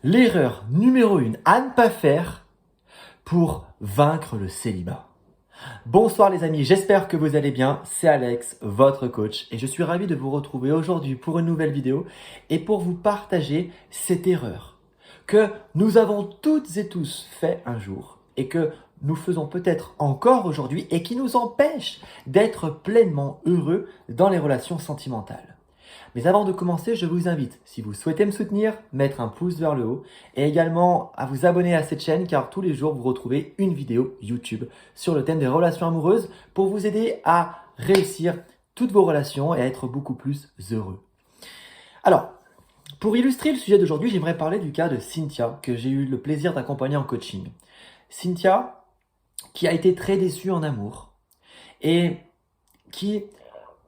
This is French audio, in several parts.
L'erreur numéro 1 à ne pas faire pour vaincre le célibat. Bonsoir les amis, j'espère que vous allez bien. C'est Alex, votre coach, et je suis ravi de vous retrouver aujourd'hui pour une nouvelle vidéo et pour vous partager cette erreur que nous avons toutes et tous fait un jour et que nous faisons peut-être encore aujourd'hui et qui nous empêche d'être pleinement heureux dans les relations sentimentales. Mais avant de commencer, je vous invite, si vous souhaitez me soutenir, mettre un pouce vers le haut et également à vous abonner à cette chaîne car tous les jours vous retrouvez une vidéo YouTube sur le thème des relations amoureuses pour vous aider à réussir toutes vos relations et à être beaucoup plus heureux. Alors, pour illustrer le sujet d'aujourd'hui, j'aimerais parler du cas de Cynthia que j'ai eu le plaisir d'accompagner en coaching. Cynthia qui a été très déçue en amour et qui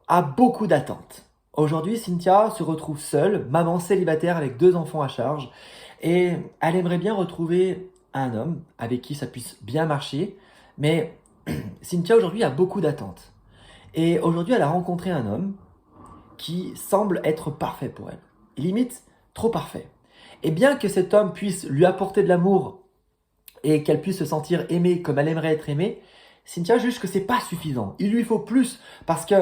a beaucoup d'attentes. Aujourd'hui, Cynthia se retrouve seule, maman célibataire avec 2 enfants à charge et elle aimerait bien retrouver un homme avec qui ça puisse bien marcher. Mais Cynthia aujourd'hui a beaucoup d'attentes. Et aujourd'hui, elle a rencontré un homme qui semble être parfait pour elle. Limite, trop parfait. Et bien que cet homme puisse lui apporter de l'amour et qu'elle puisse se sentir aimée comme elle aimerait être aimée, Cynthia juge que c'est pas suffisant. Il lui faut plus parce que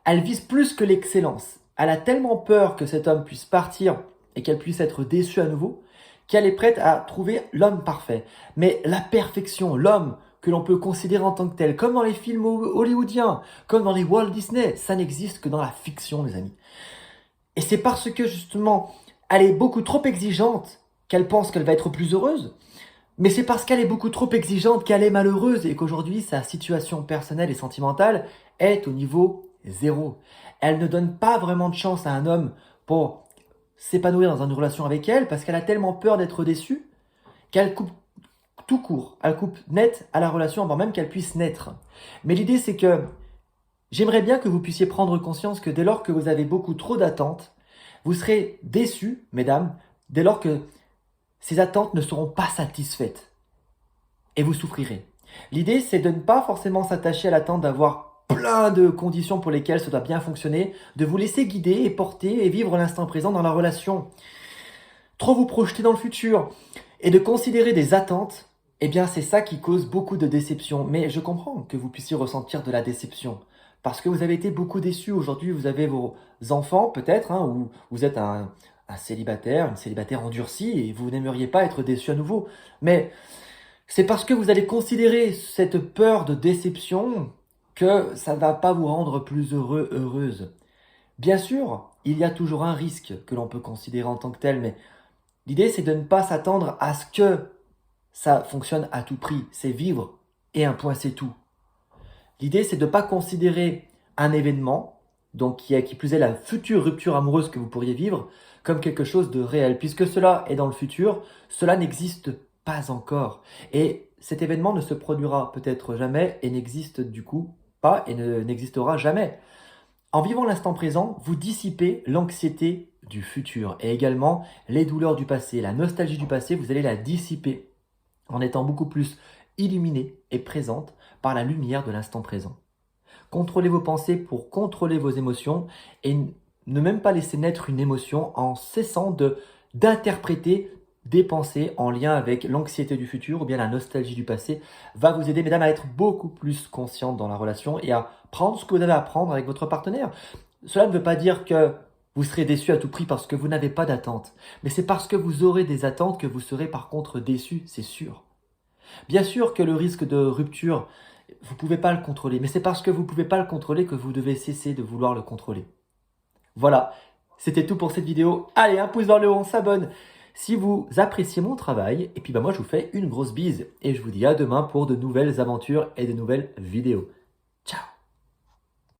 elle vise plus que l'excellence. Elle a tellement peur que cet homme puisse partir et qu'elle puisse être déçue à nouveau qu'elle est prête à trouver l'homme parfait. Mais la perfection, l'homme que l'on peut considérer en tant que tel, comme dans les films hollywoodiens, comme dans les Walt Disney, ça n'existe que dans la fiction, les amis. Et c'est parce que justement, elle est beaucoup trop exigeante qu'elle pense qu'elle va être plus heureuse. Mais c'est parce qu'elle est beaucoup trop exigeante qu'elle est malheureuse et qu'aujourd'hui, sa situation personnelle et sentimentale est au niveau 0. Elle ne donne pas vraiment de chance à un homme pour s'épanouir dans une relation avec elle parce qu'elle a tellement peur d'être déçue qu'elle coupe tout court. Elle coupe net à la relation avant même qu'elle puisse naître. Mais l'idée, c'est que j'aimerais bien que vous puissiez prendre conscience que dès lors que vous avez beaucoup trop d'attentes, vous serez déçus, mesdames, dès lors que ces attentes ne seront pas satisfaites. Et vous souffrirez. L'idée, c'est de ne pas forcément s'attacher à l'attente d'avoir plein de conditions pour lesquelles ça doit bien fonctionner, de vous laisser guider et porter et vivre l'instant présent dans la relation. Trop vous projeter dans le futur et de considérer des attentes, eh bien c'est ça qui cause beaucoup de déception. Mais je comprends que vous puissiez ressentir de la déception parce que vous avez été beaucoup déçus. Aujourd'hui, vous avez vos enfants peut-être, ou vous êtes un célibataire, une célibataire endurcie et vous n'aimeriez pas être déçu à nouveau. Mais c'est parce que vous allez considérer cette peur de déception que ça ne va pas vous rendre plus heureux, heureuse. Bien sûr, il y a toujours un risque que l'on peut considérer en tant que tel, mais l'idée c'est de ne pas s'attendre à ce que ça fonctionne à tout prix. C'est vivre et un point c'est tout. L'idée c'est de ne pas considérer un événement, donc qui plus est la future rupture amoureuse que vous pourriez vivre, comme quelque chose de réel. Puisque cela est dans le futur, cela n'existe pas encore. Et cet événement ne se produira peut-être jamais et n'existe du coup pas et n'existera jamais. En vivant l'instant présent, vous dissipez l'anxiété du futur et également les douleurs du passé, la nostalgie du passé, vous allez la dissiper en étant beaucoup plus illuminée et présente par la lumière de l'instant présent. Contrôlez vos pensées pour contrôler vos émotions et ne même pas laisser naître une émotion en cessant d'interpréter des pensées en lien avec l'anxiété du futur ou bien la nostalgie du passé va vous aider, mesdames, à être beaucoup plus consciente dans la relation et à prendre ce que vous avez à prendre avec votre partenaire. Cela ne veut pas dire que vous serez déçu à tout prix parce que vous n'avez pas d'attente. Mais c'est parce que vous aurez des attentes que vous serez par contre déçu, c'est sûr. Bien sûr que le risque de rupture, vous ne pouvez pas le contrôler. Mais c'est parce que vous ne pouvez pas le contrôler que vous devez cesser de vouloir le contrôler. Voilà, c'était tout pour cette vidéo. Allez, un pouce vers le haut, on s'abonne si vous appréciez mon travail. Et puis moi, je vous fais une grosse bise. Et je vous dis à demain pour de nouvelles aventures et de nouvelles vidéos. Ciao!